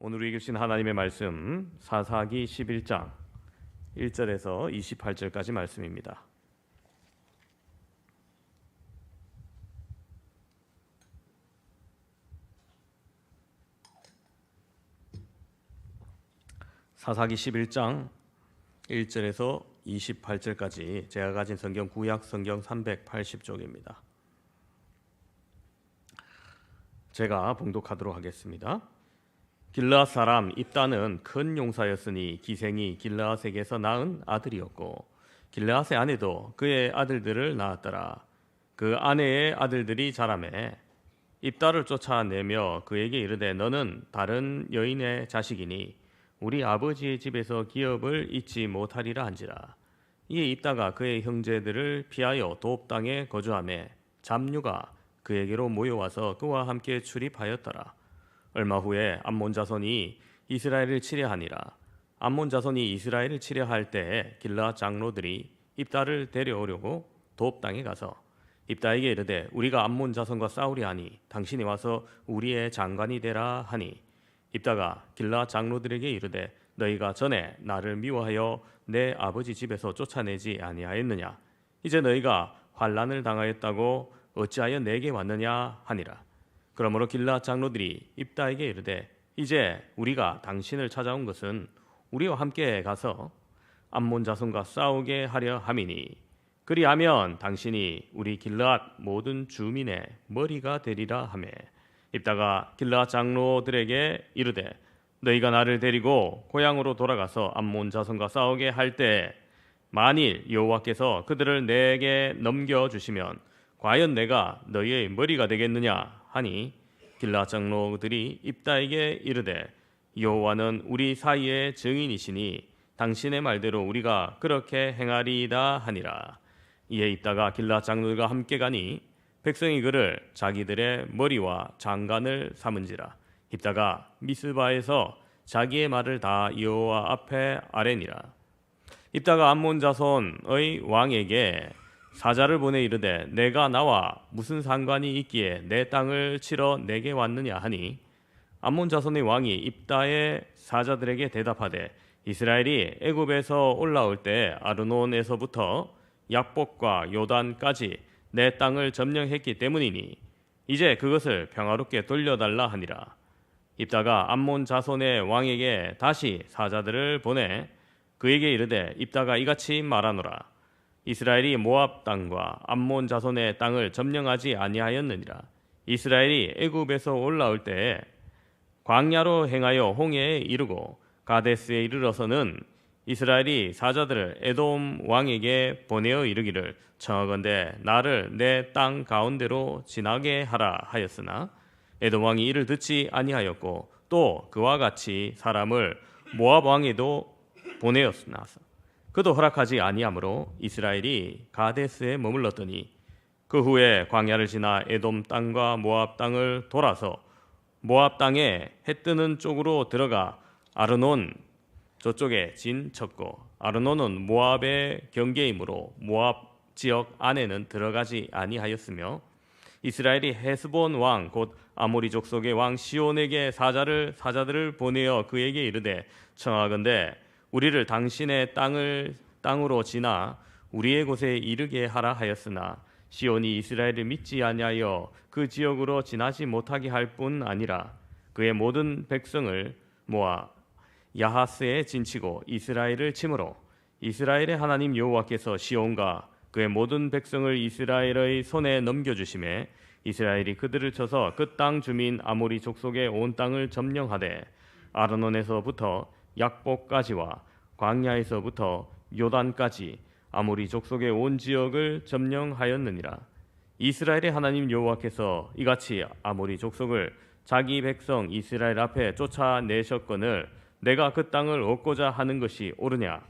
오늘 읽으신 하나님의 말씀 사사기 11장 1절에서 28절까지 말씀입니다. 사사기 11장 1절에서 28절까지 제가 가진 성경 구약 성경 380쪽입니다. 제가 봉독하도록 하겠습니다. 길르앗 사람 입다는 큰 용사였으니 기생이 길르앗에게서 낳은 아들이었고 길르앗의 아내도 그의 아들들을 낳았더라. 그 아내의 아들들이 자라매 입다를 쫓아내며 그에게 이르되 너는 다른 여인의 자식이니 우리 아버지의 집에서 기업을 잊지 못하리라 한지라. 이에 입다가 그의 형제들을 피하여 돕 땅에 거주하매 잡류가 그에게로 모여와서 그와 함께 출입하였더라. 얼마 후에 암몬 자손이 이스라엘을 치려하니라. 암몬 자손이 이스라엘을 치려할 때에 길르앗 장로들이 입다를 데려오려고 돕 땅에 가서 입다에게 이르되 우리가 암몬 자손과 싸우려 하니 당신이 와서 우리의 장관이 되라 하니 입다가 길르앗 장로들에게 이르되 너희가 전에 나를 미워하여 내 아버지 집에서 쫓아내지 아니하였느냐? 이제 너희가 환난을 당하였다고 어찌하여 내게 왔느냐 하니라. 그러므로 길르앗 장로들이 입다에게 이르되 이제 우리가 당신을 찾아온 것은 우리와 함께 가서 암몬 자손과 싸우게 하려 함이니 그리하면 당신이 우리 길르앗 모든 주민의 머리가 되리라 하매 입다가 길르앗 장로들에게 이르되 너희가 나를 데리고 고향으로 돌아가서 암몬 자손과 싸우게 할 때 만일 여호와께서 그들을 내게 넘겨주시면 과연 내가 너희의 머리가 되겠느냐 하니 길르앗 장로들이 입다에게 이르되 여호와는 우리 사이의 증인이시니 당신의 말대로 우리가 그렇게 행하리이다 하니라. 이에 입다가 길르앗 장로들과 함께 가니 백성이 그를 자기들의 머리와 장관을 삼은지라. 입다가 미스바에서 자기의 말을 다 여호와 앞에 아뢰니라. 입다가 암몬 자손의 왕에게 사자를 보내 이르되 내가 나와 무슨 상관이 있기에 내 땅을 치러 내게 왔느냐 하니 암몬 자손의 왕이 입다의 사자들에게 대답하되 이스라엘이 애굽에서 올라올 때 아르논에서부터 약복과 요단까지 내 땅을 점령했기 때문이니 이제 그것을 평화롭게 돌려달라 하니라. 입다가 암몬 자손의 왕에게 다시 사자들을 보내 그에게 이르되 입다가 이같이 말하노라. 이스라엘이 모압 땅과 암몬 자손의 땅을 점령하지 아니하였느니라. 이스라엘이 애굽에서 올라올 때에 광야로 행하여 홍해에 이르고 가데스에 이르러서는 이스라엘이 사자들을 에돔 왕에게 보내어 이르기를 청하건대 나를 내 땅 가운데로 지나게 하라 하였으나 에돔 왕이 이를 듣지 아니하였고 또 그와 같이 사람을 모압 왕에도 보내었으나 그도 허락하지 아니하므로 이스라엘이 가데스에 머물렀더니 그 후에 광야를 지나 에돔 땅과 모압 땅을 돌아서 모압 땅에 해 뜨는 쪽으로 들어가 아르논 저쪽에 진 쳤고 아르논은 모압의 경계이므로 모압 지역 안에는 들어가지 아니하였으며 이스라엘이 헤스본 왕 곧 아모리 족속의 왕 시온에게 사자들을 보내어 그에게 이르되 청하건대 우리를 당신의 땅으로 지나 우리의 곳에 이르게 하라 하였으나 시온이 이스라엘을 믿지 아니하여 그 지역으로 지나지 못하게 할 뿐 아니라 그의 모든 백성을 모아 야하스에 진치고 이스라엘을 치므로 이스라엘의 하나님 여호와께서 시온과 그의 모든 백성을 이스라엘의 손에 넘겨주심에 이스라엘이 그들을 쳐서 그 땅 주민 아모리 족속의 온 땅을 점령하되 아르논에서부터 약복까지와 광야에서부터 요단까지 아모리 족속의 온 지역을 점령하였느니라. 이스라엘의 하나님 여호와께서 이같이 아모리 족속을 자기 백성 이스라엘 앞에 쫓아내셨거늘 내가 그 땅을 얻고자 하는 것이 옳으냐?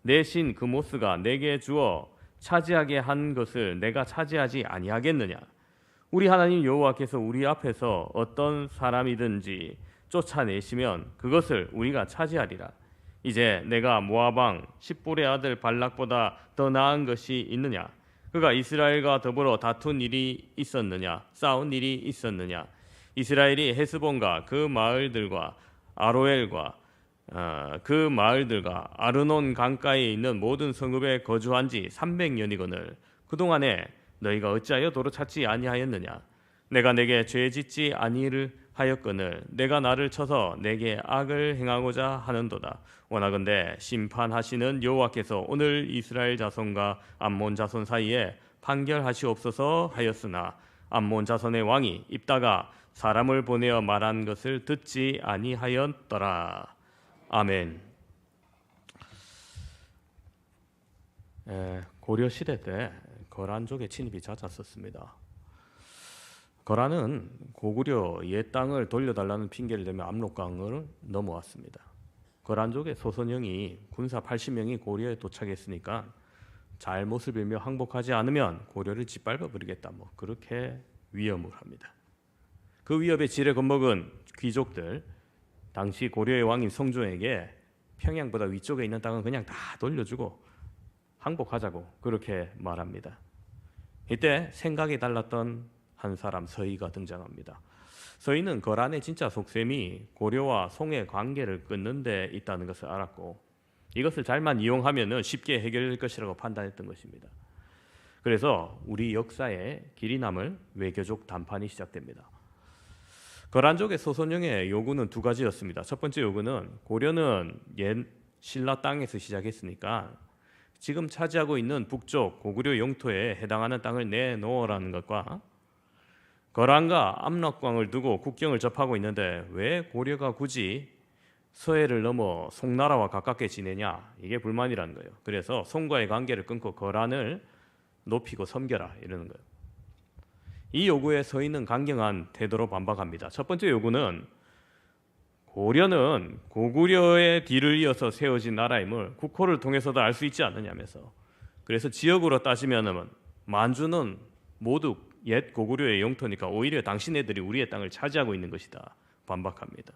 내 신 그모스가 내게 주어 차지하게 한 것을 내가 차지하지 아니하겠느냐? 우리 하나님 여호와께서 우리 앞에서 어떤 사람이든지 쫓아내시면 그것을 우리가 차지하리라. 이제 내가 모압 왕 십볼의 아들 발락보다 더 나은 것이 있느냐? 그가 이스라엘과 더불어 다툰 일이 있었느냐? 싸운 일이 있었느냐? 이스라엘이 헤스본과 그 마을들과 아로엘과 그 마을들과 아르논 강가에 있는 모든 성읍에 거주한 지 300년이거늘 그동안에 너희가 어찌하여 도로 찾지 아니하였느냐? 내가 내게 죄 짓지 아니하였거늘 내가 나를 쳐서 내게 악을 행하고자 하는도다. 원하건대 심판하시는 여호와께서 오늘 이스라엘 자손과 암몬 자손 사이에 판결하시옵소서 하였으나 암몬 자손의 왕이 입다가 사람을 보내어 말한 것을 듣지 아니하였더라. 아멘. 고려 시대 때 거란족의 침입이 잦았었습니다. 거란은 고구려 옛 땅을 돌려달라는 핑계를 대며 압록강을 넘어왔습니다. 거란족의 소선영이 군사 80명이 고려에 도착했으니까 잘못을 빌며 항복하지 않으면 고려를 짓밟아 버리겠다. 그렇게 위협을 합니다. 그 위협에 지레 겁먹은 귀족들, 당시 고려의 왕인 성종에게 평양보다 위쪽에 있는 땅은 그냥 다 돌려주고 항복하자고 그렇게 말합니다. 이때 생각이 달랐던 한 사람 서희가 등장합니다. 서희는 거란의 진짜 속셈이 고려와 송의 관계를 끊는 데 있다는 것을 알았고 이것을 잘만 이용하면 쉽게 해결될 것이라고 판단했던 것입니다. 그래서 우리 역사에 길이 남을 외교적談判이 시작됩니다. 거란족의 소선영의 요구는 두 가지였습니다. 첫 번째 요구는 고려는 옛 신라 땅에서 시작했으니까 지금 차지하고 있는 북쪽 고구려 영토에 해당하는 땅을 내놓으라는 것과 거란과 압록강을 두고 국경을 접하고 있는데 왜 고려가 굳이 서해를 넘어 송나라와 가깝게 지내냐, 이게 불만이라는 거예요. 그래서 송과의 관계를 끊고 거란을 높이고 섬겨라 이러는 거예요. 이 요구에 서희는 강경한 태도로 반박합니다. 첫 번째 요구는 고려는 고구려의 뒤를 이어서 세워진 나라임을 국호를 통해서도 알 수 있지 않느냐면서, 그래서 지역으로 따지면 만주는 모두 옛 고구려의 영토니까 오히려 당신네들이 우리의 땅을 차지하고 있는 것이다 반박합니다.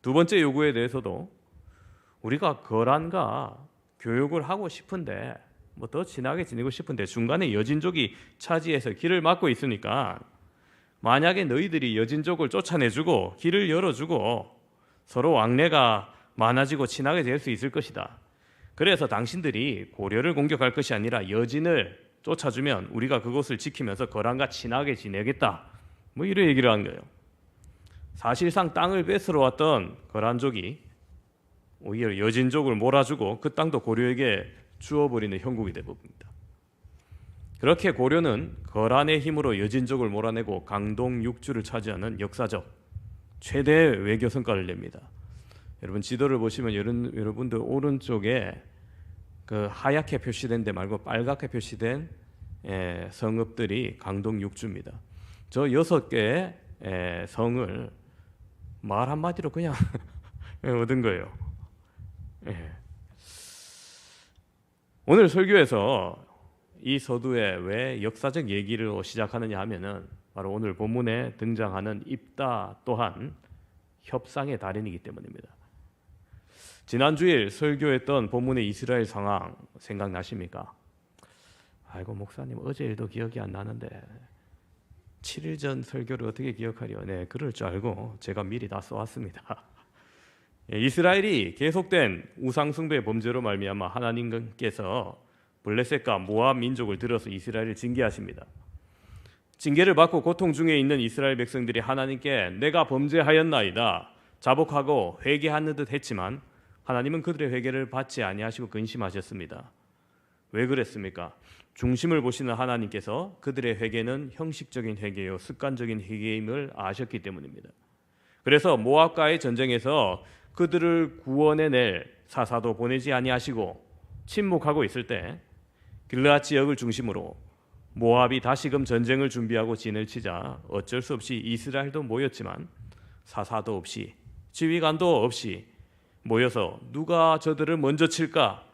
두 번째 요구에 대해서도 우리가 거란과 교역을 하고 싶은데 더 친하게 지내고 싶은데 중간에 여진족이 차지해서 길을 막고 있으니까 만약에 너희들이 여진족을 쫓아내주고 길을 열어주고 서로 왕래가 많아지고 친하게 될 수 있을 것이다. 그래서 당신들이 고려를 공격할 것이 아니라 여진을 쫓아주면 우리가 그곳을 지키면서 거란과 친하게 지내겠다. 이런 얘기를 한 거예요. 사실상 땅을 뺏으러 왔던 거란족이 오히려 여진족을 몰아주고 그 땅도 고려에게 주어버리는 형국이 되어봅니다. 그렇게 고려는 거란의 힘으로 여진족을 몰아내고 강동 6주를 차지하는 역사적 최대 외교 성과를 냅니다. 여러분 지도를 보시면 여러분들 오른쪽에 그 하얗게 표시된 데 말고 빨갛게 표시된 성읍들이 강동 6주입니다. 저 6개의 성을 말 한마디로 그냥 얻은 거예요. 오늘 설교에서 이 서두에 왜 역사적 얘기를 시작하느냐 하면은 바로 오늘 본문에 등장하는 입다 또한 협상의 달인이기 때문입니다. 지난주일 설교했던 본문의 이스라엘 상황 생각나십니까? 아이고 목사님 어제 일도 기억이 안 나는데 7일 전 설교를 어떻게 기억하려? 네, 그럴 줄 알고 제가 미리 다 써왔습니다. 이스라엘이 계속된 우상숭배 범죄로 말미암아 하나님께서 블레셋과 모압 민족을 들어서 이스라엘을 징계하십니다. 징계를 받고 고통 중에 있는 이스라엘 백성들이 하나님께 내가 범죄하였나이다 자복하고 회개하는 듯 했지만 하나님은 그들의 회개를 받지 아니하시고 근심하셨습니다. 왜 그랬습니까? 중심을 보시는 하나님께서 그들의 회개는 형식적인 회개요 습관적인 회개임을 아셨기 때문입니다. 그래서 모압과의 전쟁에서 그들을 구원해낼 사사도 보내지 아니하시고 침묵하고 있을 때 길르앗 지역을 중심으로 모압이 다시금 전쟁을 준비하고 진을 치자 어쩔 수 없이 이스라엘도 모였지만 사사도 없이 지휘관도 없이 모여서 누가 저들을 먼저 칠까?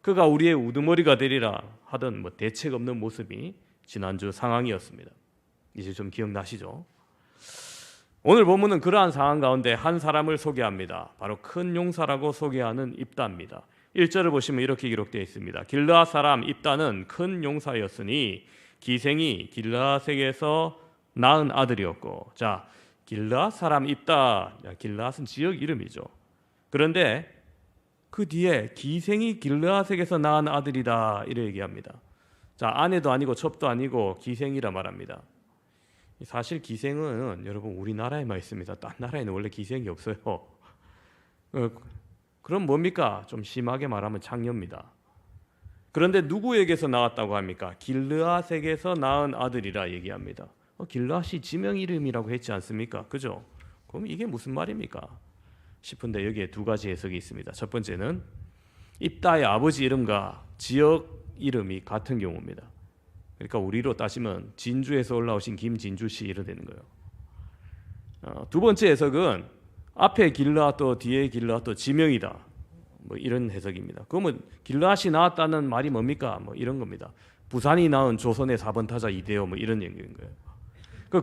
그가 우리의 우두머리가 되리라 하던 대책 없는 모습이 지난주 상황이었습니다. 이제 좀 기억나시죠? 오늘 본문은 그러한 상황 가운데 한 사람을 소개합니다. 바로 큰 용사라고 소개하는 입다입니다. 1절을 보시면 이렇게 기록되어 있습니다. 길르앗 사람 입다는 큰 용사였으니 기생이 길르앗에게서 낳은 아들이었고, 자, 길르앗 사람 입다. 길르앗은 지역 이름이죠. 그런데 그 뒤에 기생이 길르앗에게서 낳은 아들이다 이렇게 얘기합니다. 자, 아내도 아니고 첩도 아니고 기생이라 말합니다. 사실 기생은 여러분 우리나라에만 있습니다. 딴 나라에는 원래 기생이 없어요. 그럼 뭡니까? 좀 심하게 말하면 창녀입니다. 그런데 누구에게서 나왔다고 합니까? 길르앗에게서 낳은 아들이라 얘기합니다. 길르앗이 지명 이름이라고 했지 않습니까? 그죠? 그럼 이게 무슨 말입니까? 싶은데 여기에 두 가지 해석이 있습니다. 첫 번째는 입다의 아버지 이름과 지역 이름이 같은 경우입니다. 그러니까 우리로 따지면 진주에서 올라오신 김진주 씨 이래 되는 거예요. 두 번째 해석은 앞에 길르앗도 뒤에 길르앗도 지명이다. 뭐 이런 해석입니다. 그러면 길르앗이 나왔다는 말이 뭡니까? 뭐 이런 겁니다. 부산이 낳은 조선의 4번 타자 이대호 뭐 이런 얘기인 거예요.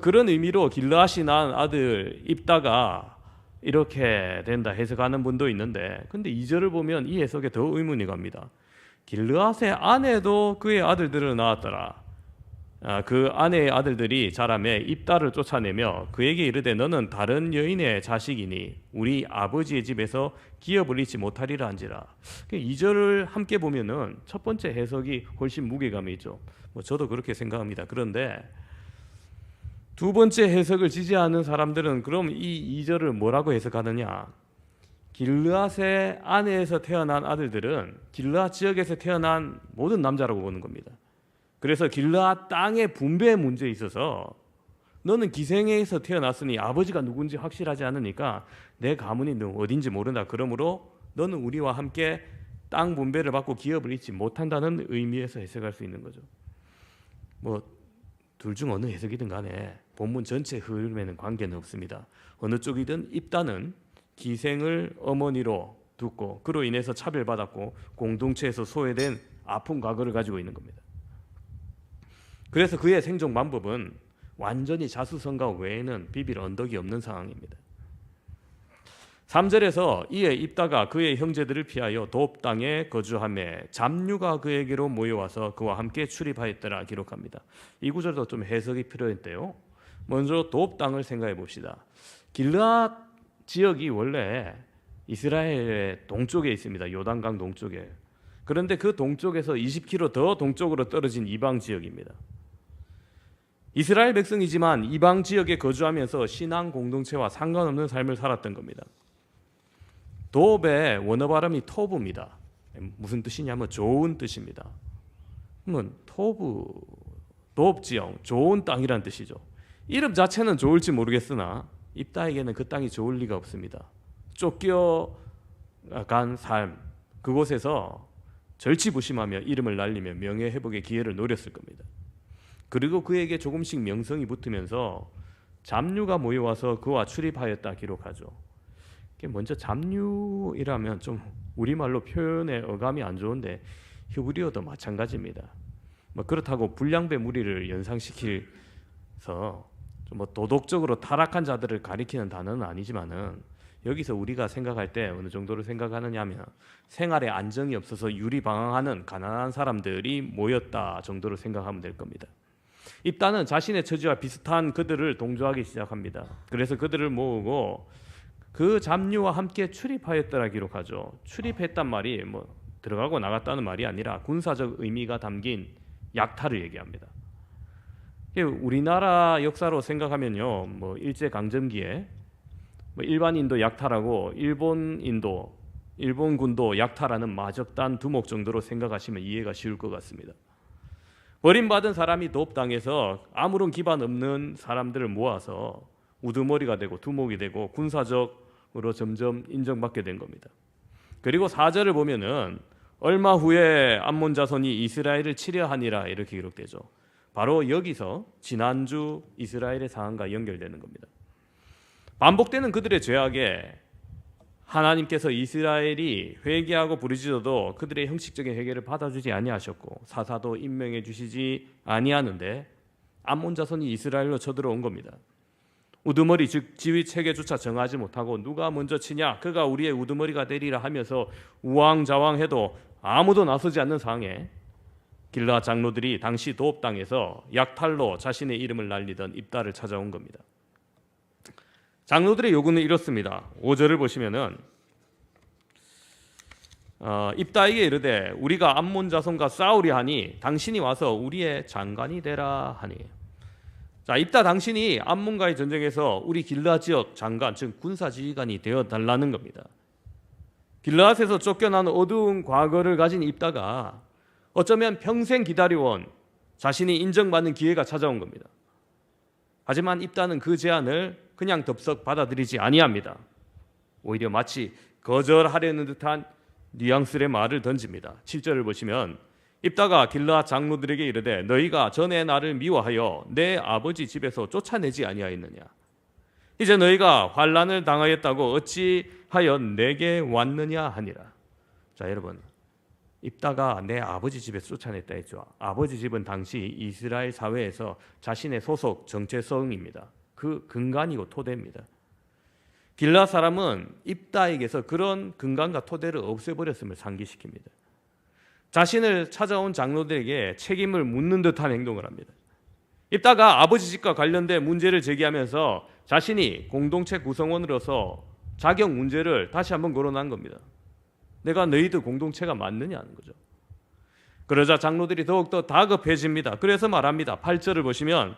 그런 의미로 길르앗이 낳은 아들 입다가 이렇게 된다 해석하는 분도 있는데, 근데 2절을 보면 이 해석에 더 의문이 갑니다. 길르앗의 아내도 그의 아들들을 낳았더라. 그 아내의 아들들이 자라매 입다를 쫓아내며 그에게 이르되 너는 다른 여인의 자식이니 우리 아버지의 집에서 기업을 잃지 못하리라 한지라. 2절을 함께 보면은 첫 번째 해석이 훨씬 무게감이 있죠. 뭐 저도 그렇게 생각합니다. 그런데 두 번째 해석을 지지하는 사람들은 그럼 이 2절을 뭐라고 해석하느냐? 길르앗의 아내에서 태어난 아들들은 길르앗 지역에서 태어난 모든 남자라고 보는 겁니다. 그래서 길르앗 땅의 분배 문제에 있어서 너는 기생에서 태어났으니 아버지가 누군지 확실하지 않으니까 내 가문이 너 어딘지 모른다. 그러므로 너는 우리와 함께 땅 분배를 받고 기업을 잃지 못한다는 의미에서 해석할 수 있는 거죠. 뭐 둘 중 어느 해석이든 간에 본문 전체 흐름에는 관계는 없습니다. 어느 쪽이든 입다는 기생을 어머니로 두고 그로 인해서 차별받았고 공동체에서 소외된 아픈 과거를 가지고 있는 겁니다. 그래서 그의 생존 방법은 완전히 자수성가 외에는 비빌 언덕이 없는 상황입니다. 3절에서 이에 입다가 그의 형제들을 피하여 돕 땅에 거주하며 잡류가 그에게로 모여와서 그와 함께 출입하였더라 기록합니다. 이 구절도 좀 해석이 필요했대요. 먼저 돕 땅을 생각해 봅시다. 길르앗 지역이 원래 이스라엘의 동쪽에 있습니다. 요단강 동쪽에. 그런데 그 동쪽에서 20km 더 동쪽으로 떨어진 이방 지역입니다. 이스라엘 백성이지만 이방 지역에 거주하면서 신앙 공동체와 상관없는 삶을 살았던 겁니다. 돕의 원어 발음이 토브입니다. 무슨 뜻이냐면 좋은 뜻입니다. 그러면 토브, 돕 지역, 좋은 땅이란 뜻이죠. 이름 자체는 좋을지 모르겠으나 입다에게는 그 땅이 좋을 리가 없습니다. 쫓겨간 삶, 그곳에서 절치부심하며 이름을 날리며 명예회복의 기회를 노렸을 겁니다. 그리고 그에게 조금씩 명성이 붙으면서 잡류가 모여와서 그와 출입하였다 기록하죠. 먼저 잡류이라면 좀 우리말로 표현의 어감이 안 좋은데 히브리어도 마찬가지입니다. 뭐 그렇다고 불량배 무리를 연상시켜서 좀 도덕적으로 타락한 자들을 가리키는 단어는 아니지만은 여기서 우리가 생각할 때 어느 정도로 생각하느냐면 생활에 안정이 없어서 유리방황하는 가난한 사람들이 모였다 정도로 생각하면 될 겁니다. 입다는 자신의 처지와 비슷한 그들을 동조하기 시작합니다. 그래서 그들을 모으고 그 잡류와 함께 출입하였더라 기록하죠. 출입했단 말이 뭐 들어가고 나갔다는 말이 아니라 군사적 의미가 담긴 약탈을 얘기합니다. 우리나라 역사로 생각하면요, 뭐 일제 강점기에 뭐 일반인도 약탈하고 일본군도 약탈하는 마적단 두목 정도로 생각하시면 이해가 쉬울 것 같습니다. 버림받은 사람이 돕 땅에서 아무런 기반 없는 사람들을 모아서 우두머리가 되고 두목이 되고 군사적으로 점점 인정받게 된 겁니다. 그리고 4절을 보면은 얼마 후에 암몬 자손이 이스라엘을 치려하니라 이렇게 기록되죠. 바로 여기서 지난주 이스라엘의 상황과 연결되는 겁니다. 반복되는 그들의 죄악에 하나님께서 이스라엘이 회개하고 부르짖어도 그들의 형식적인 회개를 받아주지 아니하셨고 사사도 임명해 주시지 아니하는데 암몬 자손이 이스라엘로 쳐들어온 겁니다. 우두머리 즉 지휘 체계조차 정하지 못하고 누가 먼저 치냐 그가 우리의 우두머리가 되리라 하면서 우왕좌왕해도 아무도 나서지 않는 상황에 길르앗 장로들이 당시 돕 땅에서 약탈로 자신의 이름을 날리던 입다를 찾아온 겁니다. 장로들의 요구는 이렇습니다. 5절을 보시면은 입다에게 이르되 우리가 암몬 자손과 싸우려 하니 당신이 와서 우리의 장관이 되라 하니. 자, 입다 당신이 암몬과의 전쟁에서 우리 길르앗 지역 장관, 즉 군사지휘관이 되어 달라는 겁니다. 길르앗에서 쫓겨난 어두운 과거를 가진 입다가 어쩌면 평생 기다려온 자신이 인정받는 기회가 찾아온 겁니다. 하지만 입다는 그 제안을 그냥 덥석 받아들이지 아니합니다. 오히려 마치 거절하려는 듯한 뉘앙스의 말을 던집니다. 7절을 보시면 입다가 길르앗 장로들에게 이르되 너희가 전에 나를 미워하여 내 아버지 집에서 쫓아내지 아니하였느냐. 이제 너희가 환난을 당하였다고 어찌하여 내게 왔느냐 하니라. 자, 여러분, 입다가 내 아버지 집에서 쫓아냈다 했죠. 아버지 집은 당시 이스라엘 사회에서 자신의 소속 정체성입니다. 그 근간이고 토대입니다. 길르앗 사람은 입다에게서 그런 근간과 토대를 없애버렸음을 상기시킵니다. 자신을 찾아온 장로들에게 책임을 묻는 듯한 행동을 합니다. 입다가 아버지 집과 관련된 문제를 제기하면서 자신이 공동체 구성원으로서 자격 문제를 다시 한번 거론한 겁니다. 내가 너희들 공동체가 맞느냐 하는 거죠. 그러자 장로들이 더욱더 다급해집니다. 그래서 말합니다. 8절을 보시면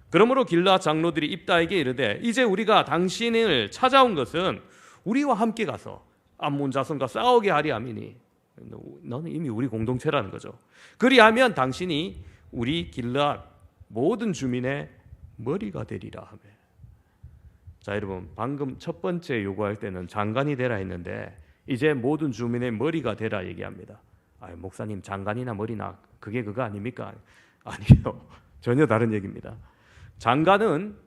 그러므로 길르앗 장로들이 입다에게 이르되 이제 우리가 당신을 찾아온 것은 우리와 함께 가서 암몬 자손과 싸우게 하리 함이니. 너는 이미 우리 공동체라는 거죠. 그리하면 당신이 우리 길르앗 모든 주민의 머리가 되리라 하며. 자, 여러분, 방금 첫 번째 요구할 때는 장관이 되라 했는데 이제 모든 주민의 머리가 되라 얘기합니다. 목사님, 장관이나 머리나 그게 그거 아닙니까? 아니요, 전혀 다른 얘기입니다. 장관은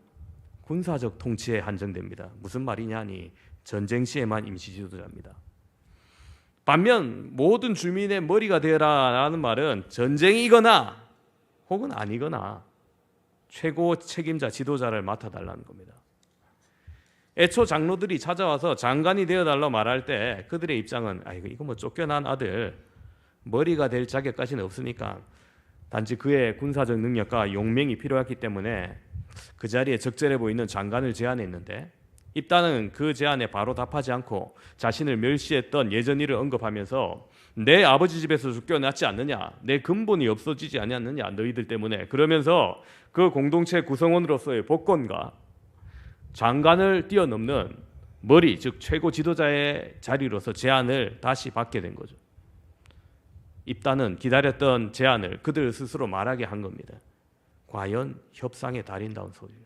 군사적 통치에 한정됩니다. 무슨 말이냐니 전쟁 시에만 임시 지도자입니다. 반면 모든 주민의 머리가 되라라는 말은 전쟁이거나 혹은 아니거나 최고 책임자 지도자를 맡아달라는 겁니다. 애초 장로들이 찾아와서 장관이 되어달라고 말할 때 그들의 입장은 이거 뭐 쫓겨난 아들 머리가 될 자격까지는 없으니까 단지 그의 군사적 능력과 용맹이 필요했기 때문에 그 자리에 적절해 보이는 장관을 제안했는데 입다는 그 제안에 바로 답하지 않고 자신을 멸시했던 예전 일을 언급하면서 내 아버지 집에서 쫓겨났지 않느냐, 내 근본이 없어지지 않았느냐 너희들 때문에, 그러면서 그 공동체 구성원으로서의 복권과 장관을 뛰어넘는 머리, 즉 최고 지도자의 자리로서 제안을 다시 받게 된 거죠. 입다는 기다렸던 제안을 그들 스스로 말하게 한 겁니다. 과연 협상의 달인다운 소리예요.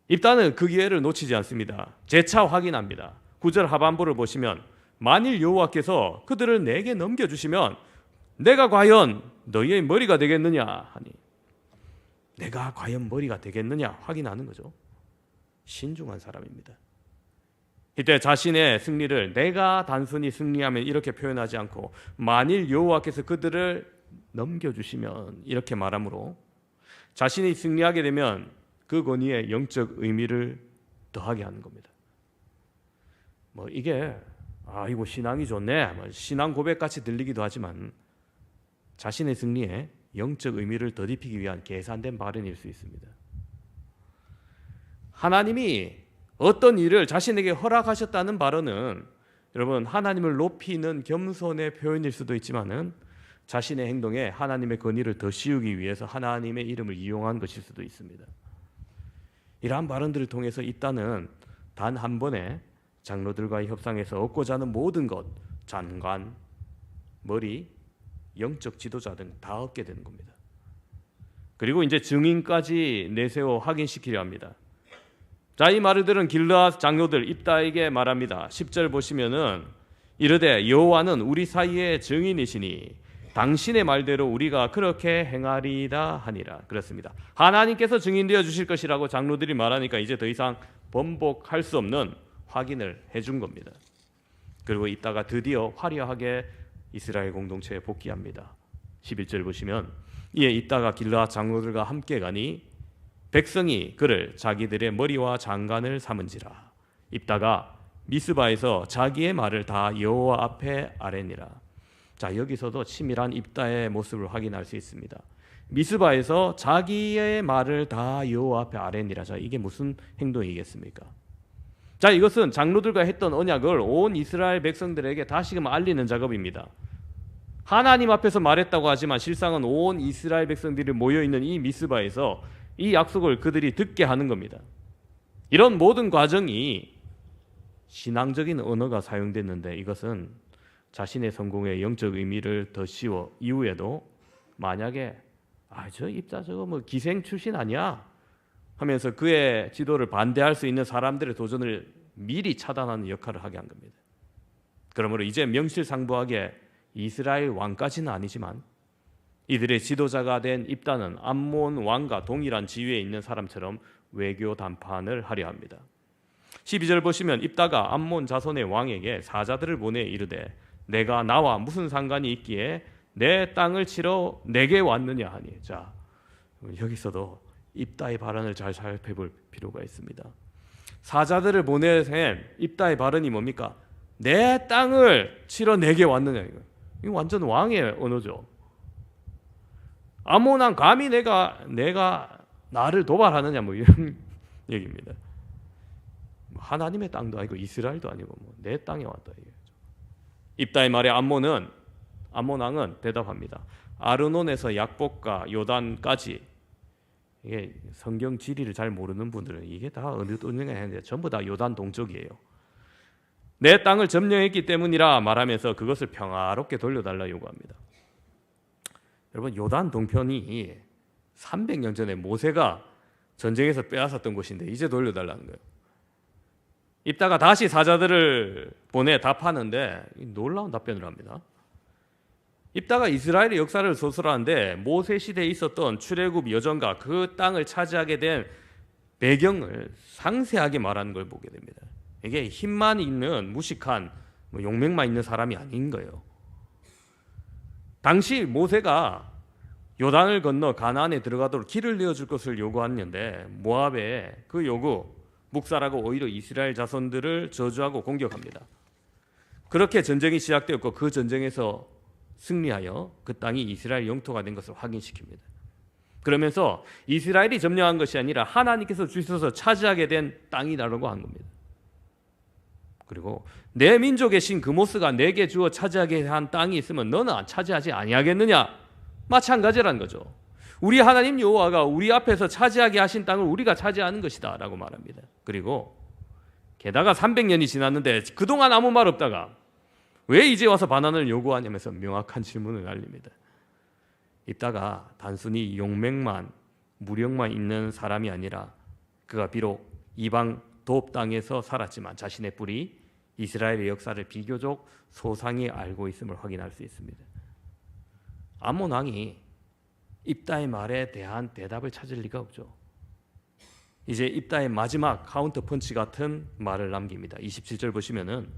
입다는 그 기회를 놓치지 않습니다. 재차 확인합니다. 9절 하반부를 보시면 만일 여호와께서 그들을 내게 넘겨주시면 내가 과연 너희의 머리가 되겠느냐 하니, 내가 과연 머리가 되겠느냐 확인하는 거죠. 신중한 사람입니다. 이때 자신의 승리를 내가 단순히 승리하면 이렇게 표현하지 않고 만일 여호와께서 그들을 넘겨주시면 이렇게 말하므로 자신이 승리하게 되면 그 권위에 영적 의미를 더하게 하는 겁니다. 이게 이거 신앙이 좋네, 신앙 고백같이 들리기도 하지만 자신의 승리에 영적 의미를 더딥히기 위한 계산된 발언일 수 있습니다. 하나님이 어떤 일을 자신에게 허락하셨다는 발언은 여러분 하나님을 높이는 겸손의 표현일 수도 있지만은 자신의 행동에 하나님의 권위를 더 씌우기 위해서 하나님의 이름을 이용한 것일 수도 있습니다. 이러한 발언들을 통해서 입다는 단 한 번에 장로들과의 협상에서 얻고자 하는 모든 것, 장관, 머리, 영적 지도자 등 다 얻게 되는 겁니다. 그리고 이제 증인까지 내세워 확인시키려 합니다. 자, 이 말을 들은 길르앗 장로들 입다에게 말합니다. 10절 보시면은 이르되 여호와는 우리 사이의 증인이시니 당신의 말대로 우리가 그렇게 행하리이다 하니라. 그렇습니다. 하나님께서 증인되어 주실 것이라고 장로들이 말하니까 이제 더 이상 번복할 수 없는 확인을 해준 겁니다. 그리고 이따가 드디어 화려하게 이스라엘 공동체에 복귀합니다. 11절 보시면 이에 이따가 길르앗 장로들과 함께 가니 백성이 그를 자기들의 머리와 장관을 삼은지라. 입다가 미스바에서 자기의 말을 다 여호와 앞에 아뢰니라. 자, 여기서도 치밀한 입다의 모습을 확인할 수 있습니다. 미스바에서 자기의 말을 다 여호와 앞에 아뢰니라. 자, 이게 무슨 행동이겠습니까? 자, 이것은 장로들과 했던 언약을 온 이스라엘 백성들에게 다시금 알리는 작업입니다. 하나님 앞에서 말했다고 하지만 실상은 온 이스라엘 백성들이 모여있는 이 미스바에서 이 약속을 그들이 듣게 하는 겁니다. 이런 모든 과정이 신앙적인 언어가 사용됐는데 이것은 자신의 성공의 영적 의미를 더 씌워 이후에도 만약에 저 입자 저거 뭐 기생 출신 아니야 하면서 그의 지도를 반대할 수 있는 사람들의 도전을 미리 차단하는 역할을 하게 한 겁니다. 그러므로 이제 명실상부하게 이스라엘 왕까지는 아니지만 이들의 지도자가 된 입다는 암몬 왕과 동일한 지위에 있는 사람처럼 외교談判을 하려 합니다. 12절 보시면 입다가 암몬 자손의 왕에게 사자들을 보내 이르되 내가 나와 무슨 상관이 있기에 내 땅을 치러 내게 왔느냐 하니. 자, 여기서도 입다의 발언을 잘 살펴볼 필요가 있습니다. 사자들을 보내서 입다의 발언이 뭡니까? 내 땅을 치러 내게 왔느냐. 이거 완전 왕의 언어죠. 암몬 왕 감히 내가 나를 도발하느냐 뭐 이런 얘기입니다. 하나님의 땅도 아니고 이스라엘도 아니고 내 땅에 왔다. 입다의 말에 암몬 왕은 대답합니다. 아르논에서 약복과 요단까지. 이게 성경 지리를 잘 모르는 분들은 이게 다 어느 동네가 했는데 전부 다 요단 동쪽이에요. 내 땅을 점령했기 때문이라 말하면서 그것을 평화롭게 돌려달라 요구합니다. 여러분, 요단 동편이 300년 전에 모세가 전쟁에서 빼앗았던 곳인데 이제 돌려달라는 거예요. 입다가 다시 사자들을 보내 답하는데 놀라운 답변을 합니다. 입다가 이스라엘의 역사를 소설하는데 모세 시대에 있었던 출애굽 여정과 그 땅을 차지하게 된 배경을 상세하게 말하는 걸 보게 됩니다. 이게 힘만 있는 무식한 용맹만 있는 사람이 아닌 거예요. 당시 모세가 요단을 건너 가나안에 들어가도록 길을 내어줄 것을 요구했는데 모압의 그 요구 묵살하고 오히려 이스라엘 자손들을 저주하고 공격합니다. 그렇게 전쟁이 시작되었고 그 전쟁에서 승리하여 그 땅이 이스라엘 영토가 된 것을 확인시킵니다. 그러면서 이스라엘이 점령한 것이 아니라 하나님께서 주셔서 차지하게 된 땅이라고 한 겁니다. 그리고 내 민족의 신 그모스가 내게 주어 차지하게 한 땅이 있으면 너는 차지하지 아니하겠느냐? 마찬가지라는 거죠. 우리 하나님 여호와가 우리 앞에서 차지하게 하신 땅을 우리가 차지하는 것이다 라고 말합니다. 그리고 게다가 300년이 지났는데 그동안 아무 말 없다가 왜 이제 와서 반환을 요구하냐면서 명확한 질문을 날립니다. 입다가 단순히 용맹만 무력만 있는 사람이 아니라 그가 비록 이방 도읍 땅에서 살았지만 자신의 뿌리 이스라엘의 역사를 비교적 소상히 알고 있음을 확인할 수 있습니다. 암몬 왕이 입다의 말에 대한 대답을 찾을 리가 없죠. 이제 입다의 마지막 카운터 펀치 같은 말을 남깁니다. 27절 보시면은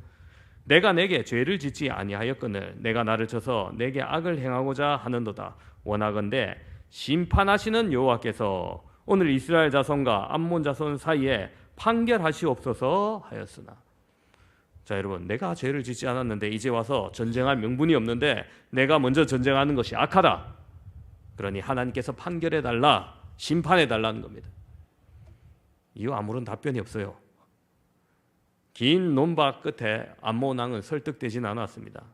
내가 내게 죄를 짓지 아니하였거늘 내가 나를 쳐서 내게 악을 행하고자 하는도다. 원하건대 심판하시는 여호와께서 오늘 이스라엘 자손과 암몬 자손 사이에 판결하시옵소서 하였으나. 자, 여러분, 내가 죄를 짓지 않았는데 이제 와서 전쟁할 명분이 없는데 내가 먼저 전쟁하는 것이 악하다. 그러니 하나님께서 판결해달라, 심판해달라는 겁니다. 이후 아무런 답변이 없어요. 긴 논박 끝에 암몬 왕은 설득되진 않았습니다.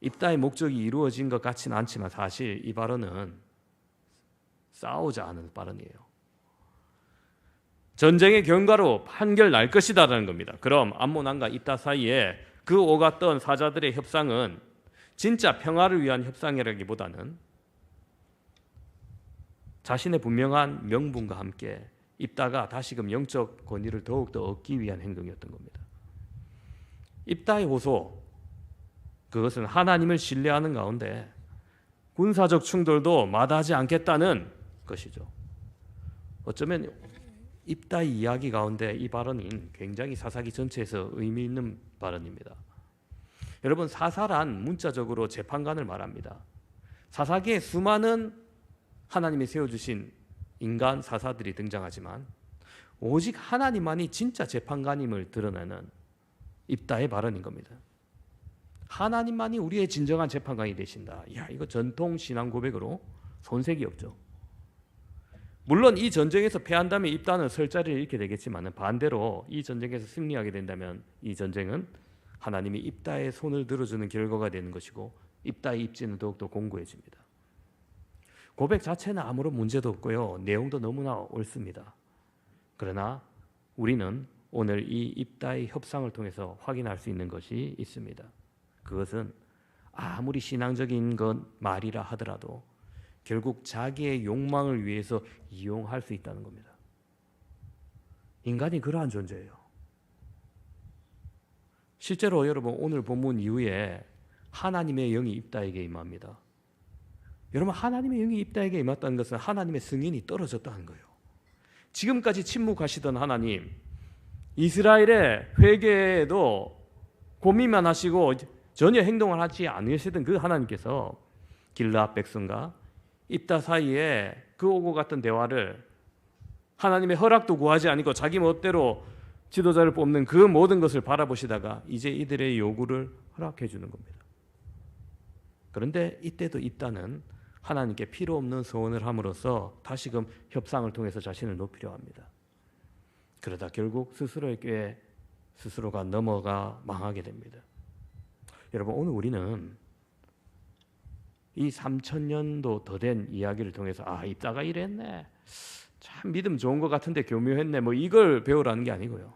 입다의 목적이 이루어진 것 같지는 않지만 사실 이 발언은 싸우자 하는 발언이에요. 전쟁의 결과로 판결 날 것이다라는 겁니다. 그럼 암몬 왕과 입다 사이에 그 오갔던 사자들의 협상은 진짜 평화를 위한 협상이라기보다는 자신의 분명한 명분과 함께 입다가 다시금 영적 권위를 더욱더 얻기 위한 행동이었던 겁니다. 입다의 호소, 그것은 하나님을 신뢰하는 가운데 군사적 충돌도 마다하지 않겠다는 것이죠. 어쩌면 입다의 이야기 가운데 이 발언은 굉장히 사사기 전체에서 의미 있는 발언입니다. 여러분, 사사란 문자적으로 재판관을 말합니다. 사사기에 수많은 하나님이 세워주신 인간 사사들이 등장하지만 오직 하나님만이 진짜 재판관임을 드러내는 입다의 발언인 겁니다. 하나님만이 우리의 진정한 재판관이 되신다. 이거 전통 신앙 고백으로 손색이 없죠. 물론 이 전쟁에서 패한다면 입다는 설 자리를 잃게 되겠지만 반대로 이 전쟁에서 승리하게 된다면 이 전쟁은 하나님이 입다의 손을 들어주는 결과가 되는 것이고 입다의 입지는 더욱더 공고해집니다. 고백 자체는 아무런 문제도 없고요. 내용도 너무나 옳습니다. 그러나 우리는 오늘 이 입다의 협상을 통해서 확인할 수 있는 것이 있습니다. 그것은 아무리 신앙적인 것 말이라 하더라도 결국 자기의 욕망을 위해서 이용할 수 있다는 겁니다. 인간이 그러한 존재예요. 실제로 여러분 오늘 본문 이후에 하나님의 영이 입다에게 임합니다. 여러분 하나님의 영이 입다에게 임했다는 것은 하나님의 승인이 떨어졌다는 거예요. 지금까지 침묵하시던 하나님, 이스라엘의 회개에도 고민만 하시고 전혀 행동을 하지 않으시던 그 하나님께서 길르앗 백성과 입다 사이에 그 오고 갔던 대화를 하나님의 허락도 구하지 않고 자기 멋대로 지도자를 뽑는 그 모든 것을 바라보시다가 이제 이들의 요구를 허락해 주는 겁니다. 그런데 이때도 입다는 하나님께 필요 없는 소원을 함으로써 다시금 협상을 통해서 자신을 높이려 합니다. 그러다 결국 스스로의 꾀에 스스로가 넘어가 망하게 됩니다. 여러분 오늘 우리는 이 3000년도 더 된 이야기를 통해서 입다가 이랬네, 참 믿음 좋은 것 같은데 교묘했네, 뭐 이걸 배우라는 게 아니고요.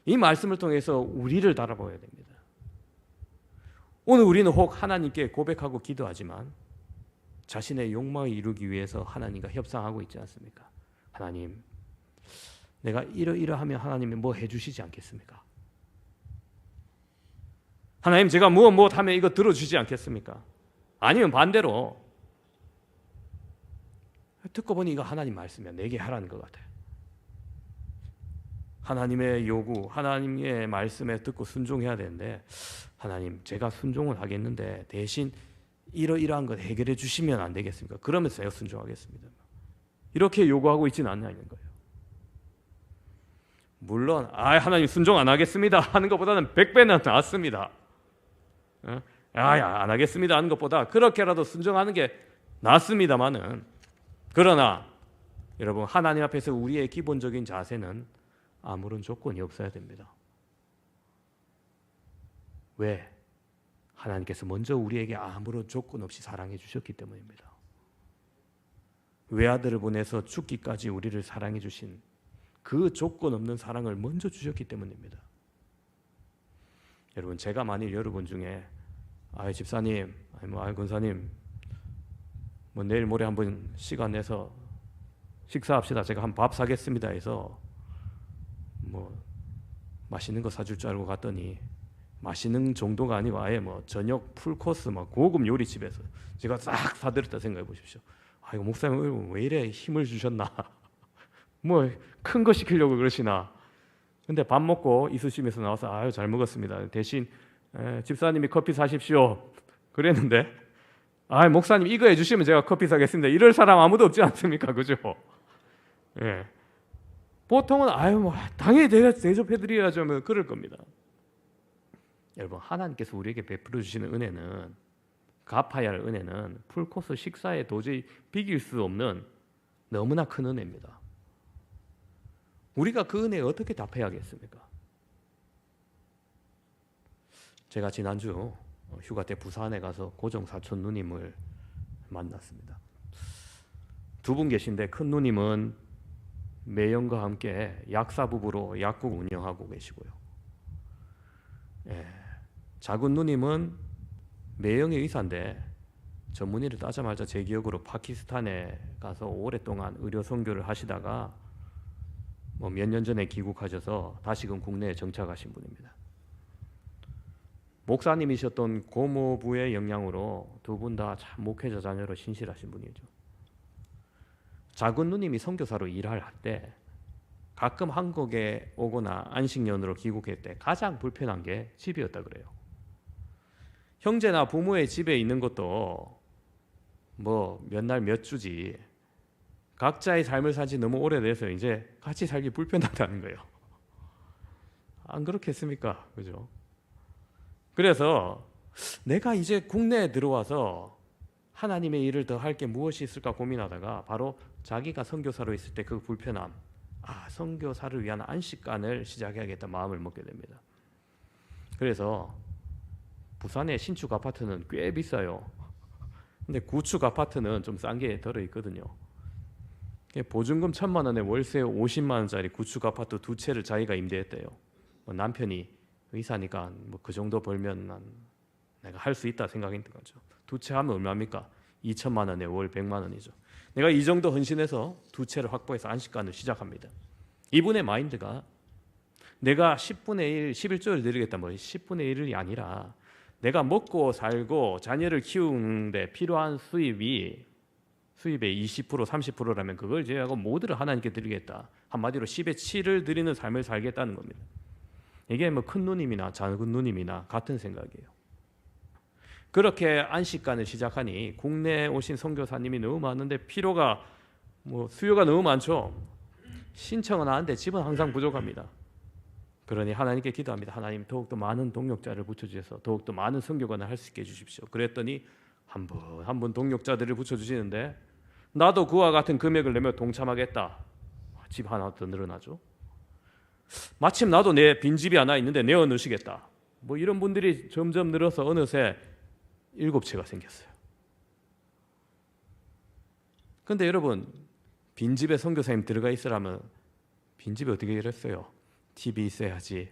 이 말씀을 통해서 우리를 달아봐야 됩니다. 오늘 우리는 혹 하나님께 고백하고 기도하지만 자신의 욕망을 이루기 위해서 하나님과 협상하고 있지 않습니까? 하나님, 내가 이러하면 하나님이 뭐 해주시지 않겠습니까? 하나님, 제가 무엇 하면 이거 들어주지 않겠습니까? 아니면 반대로 듣고 보니 이거 하나님 말씀이야, 내게 하라는 것 같아요. 하나님의 요구, 하나님의 말씀에 듣고 순종해야 되는데 하나님, 제가 순종을 하겠는데 대신 이러이러한 것 해결해 주시면 안 되겠습니까? 그러면서 제가 순종하겠습니다. 이렇게 요구하고 있지는 않냐는 거예요. 물론 하나님 순종 안 하겠습니다 하는 것보다는 100배는 낫습니다. 안 하겠습니다 하는 것보다 그렇게라도 순종하는 게 낫습니다만은, 그러나 여러분 하나님 앞에서 우리의 기본적인 자세는 아무런 조건이 없어야 됩니다. 왜? 하나님께서 먼저 우리에게 아무런 조건 없이 사랑해 주셨기 때문입니다. 외아들을 보내서 죽기까지 우리를 사랑해 주신 그 조건 없는 사랑을 먼저 주셨기 때문입니다. 여러분, 제가 만일 여러분 중에 집사님, 권사님, 내일 모레 한번 시간 내서 식사합시다, 제가 한 밥 사겠습니다 해서 맛있는 거 사줄 줄 알고 갔더니 맛있는 정도가 아니고 아예 저녁 풀코스 고급 요리집에서 제가 싹 사드렸다 생각해 보십시오. 이거 목사님 왜 이래 힘을 주셨나? 큰 거 시키려고 그러시나? 근데 밥 먹고 이쑤시면서 나와서 잘 먹었습니다, 대신 집사님이 커피 사십시오 그랬는데 목사님 이거 해주시면 제가 커피 사겠습니다, 이럴 사람 아무도 없지 않습니까? 그죠? 예. 보통은 당연히 내가 대접해드려야죠 그럴 겁니다. 여러분, 하나님께서 우리에게 베풀어 주시는 은혜는, 갚아야 할 은혜는 풀코스 식사에 도저히 비길 수 없는 너무나 큰 은혜입니다. 우리가 그 은혜에 어떻게 답해야겠습니까? 제가 지난주 휴가 때 부산에 가서 고정 사촌 누님을 만났습니다. 두 분 계신데 큰 누님은 매형과 함께 약사 부부로 약국 운영하고 계시고요. 작은 누님은 매형의 의사인데 전문의를 따자마자 제 기억으로 파키스탄에 가서 오랫동안 의료 선교를 하시다가 몇 년 전에 귀국하셔서 다시금 국내에 정착하신 분입니다. 목사님이셨던 고모부의 영향으로 두 분 다 참 목회자 자녀로 신실하신 분이죠. 작은 누님이 선교사로 일할 때 가끔 한국에 오거나 안식년으로 귀국할 때 가장 불편한 게 집이었다 그래요. 형제나 부모의 집에 있는 것도 몇 날 몇 주지, 각자의 삶을 산 지 너무 오래돼서 이제 같이 살기 불편하다는 거예요. 안 그렇겠습니까? 그죠? 그래서 내가 이제 국내에 들어와서 하나님의 일을 더 할 게 무엇이 있을까 고민하다가 바로 자기가 선교사로 있을 때 그 불편함, 선교사를 위한 안식간을 시작해야겠다 마음을 먹게 됩니다. 그래서 부산의 신축 아파트는 꽤 비싸요. 근데 구축 아파트는 좀 싼 게 들어있거든요. 보증금 1,000만 원에 월세 50만 원짜리 구축 아파트 2채를 자기가 임대했대요. 남편이 의사니까 그 정도 벌면 내가 할 수 있다 생각했던 거죠. 2채 하면 얼마입니까? 2천만 원에 월 100만 원이죠. 내가 이 정도 헌신해서 2채를 확보해서 안식간을 시작합니다. 이분의 마인드가 내가 10분의 1, 11조를 드리겠다 10분의 1이 아니라 내가 먹고 살고 자녀를 키우는데 필요한 수입의 20%, 30%라면 그걸 제외하고 모두를 하나님께 드리겠다. 한마디로 10의 7을 드리는 삶을 살겠다는 겁니다. 이게 큰 누님이나 작은 누님이나 같은 생각이에요. 그렇게 안식간을 시작하니 국내에 오신 선교사님이 너무 많은데 수요가 너무 많죠. 신청은 하는데 집은 항상 부족합니다. 그러니 하나님께 기도합니다. 하나님 더욱더 많은 동역자를 붙여주셔서 더욱더 많은 선교관을 할 수 있게 해주십시오. 그랬더니 한 분 동역자들을 붙여주시는데 나도 그와 같은 금액을 내며 동참하겠다. 집 하나 더 늘어나죠. 마침 나도 내 빈집이 하나 있는데 내어 넣으시겠다. 이런 분들이 점점 늘어서 어느새 7채가 생겼어요. 그런데 여러분 빈집에 선교사님 들어가 있으라면 빈집에 어떻게 이랬어요? TV 있어야지,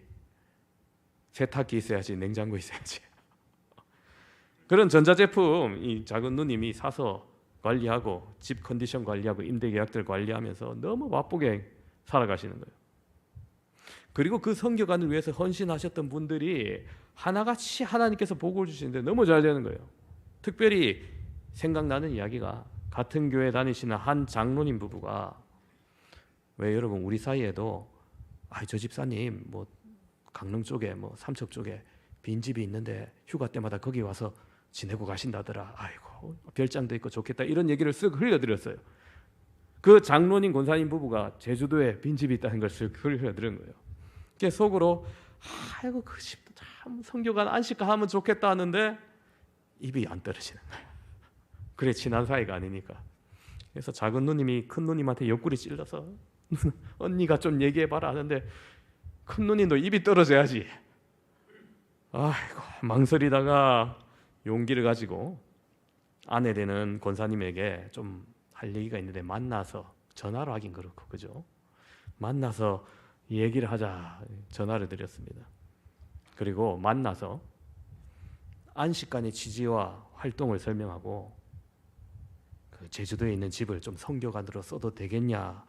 세탁기 있어야지, 냉장고 있어야지. 그런 전자제품 이 작은 누님이 사서 관리하고 집 컨디션 관리하고 임대 계약들 관리하면서 너무 바쁘게 살아가시는 거예요. 그리고 그 선교관을 위해서 헌신하셨던 분들이 하나같이 하나님께서 복을 주시는데 너무 잘 되는 거예요. 특별히 생각나는 이야기가 같은 교회 다니시는 한 장로님 부부가 왜 여러분 우리 사이에도 저 집사님 강릉 쪽에 삼척 쪽에 빈집이 있는데 휴가 때마다 거기 와서 지내고 가신다더라. 아이고 별장도 있고 좋겠다 이런 얘기를 쓱 흘려드렸어요. 그 장로님 권사님 부부가 제주도에 빈집이 있다는 걸 쓱 흘려드린 거예요. 그게 속으로 아이고 그 집 참 선교관 안식가 하면 좋겠다 하는데 입이 안 떨어지는 거예요. 그래 친한 사이가 아니니까. 그래서 작은 누님이 큰 누님한테 옆구리 찔러서 언니가 좀 얘기해봐라 하는데 큰 누님도 입이 떨어져야지. 아이고 망설이다가 용기를 가지고 아내 되는 권사님에게 좀 할 얘기가 있는데 만나서 전화로 하긴 그렇고 그죠? 만나서 얘기를 하자 전화를 드렸습니다. 그리고 만나서 안식간의 취지와 활동을 설명하고 제주도에 있는 집을 좀 선교관으로 써도 되겠냐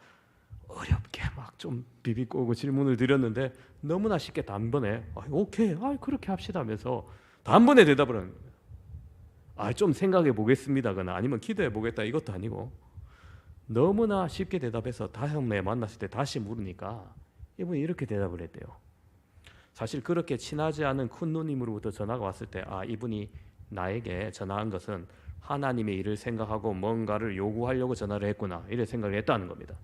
어렵게 막 좀 비비꼬고 질문을 드렸는데 너무나 쉽게 단번에 오케이 그렇게 합시다 하면서 단번에 대답을 하는 거예요. 좀 생각해 보겠습니다거나 아니면 기도해 보겠다 이것도 아니고 너무나 쉽게 대답해서 다음에 만났을 때 다시 물으니까 이분이 이렇게 대답을 했대요. 사실 그렇게 친하지 않은 큰 누님으로부터 전화가 왔을 때 이분이 나에게 전화한 것은 하나님의 일을 생각하고 뭔가를 요구하려고 전화를 했구나 이렇게 생각을 했다는 겁니다.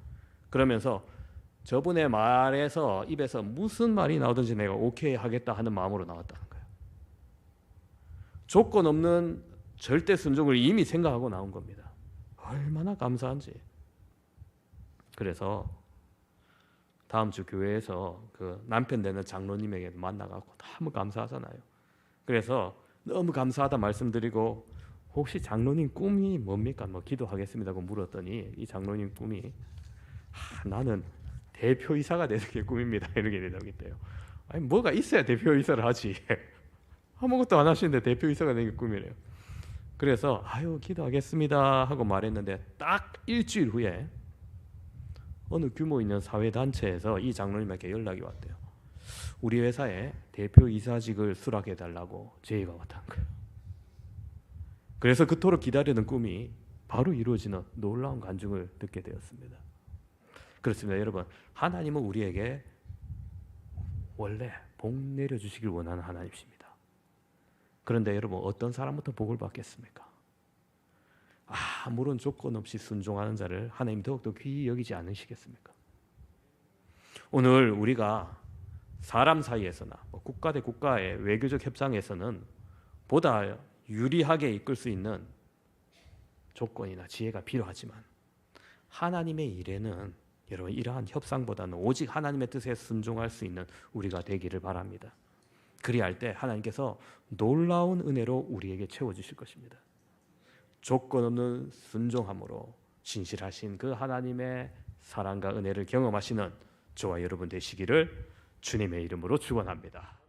그러면서 저분의 말에서 입에서 무슨 말이 나오든지 내가 오케이 하겠다 하는 마음으로 나왔다는 거예요. 조건 없는 절대 순종을 이미 생각하고 나온 겁니다. 얼마나 감사한지. 그래서 다음 주 교회에서 그 남편 되는 장로님에게 만나갖고 너무 감사하잖아요. 그래서 너무 감사하다 말씀드리고 혹시 장로님 꿈이 뭡니까? 기도하겠습니다고 물었더니 이 장로님 꿈이 나는 대표이사가 되는 게 꿈입니다. 이렇게 대답했대요. 뭐가 있어야 대표이사를 하지. 아무것도 안 하시는데 대표이사가 되는 게 꿈이래요. 그래서 기도하겠습니다 하고 말했는데 딱 일주일 후에 어느 규모 있는 사회단체에서 이 장로님에게 연락이 왔대요. 우리 회사에 대표이사직을 수락해달라고 제의가 왔다는 거예요. 그래서 그토록 기다리는 꿈이 바로 이루어지는 놀라운 간증을 듣게 되었습니다. 그렇습니다. 여러분 하나님은 우리에게 원래 복 내려주시길 원하는 하나님이십니다. 그런데 여러분 어떤 사람부터 복을 받겠습니까? 아무런 조건 없이 순종하는 자를 하나님 더욱더 귀히 여기지 않으시겠습니까? 오늘 우리가 사람 사이에서나 국가 대 국가의 외교적 협상에서는 보다 유리하게 이끌 수 있는 조건이나 지혜가 필요하지만 하나님의 일에는 여러분 이러한 협상보다는 오직 하나님의 뜻에 순종할 수 있는 우리가 되기를 바랍니다. 그리할 때 하나님께서 놀라운 은혜로 우리에게 채워주실 것입니다. 조건 없는 순종함으로 신실하신 그 하나님의 사랑과 은혜를 경험하시는 저와 여러분 되시기를 주님의 이름으로 축원합니다.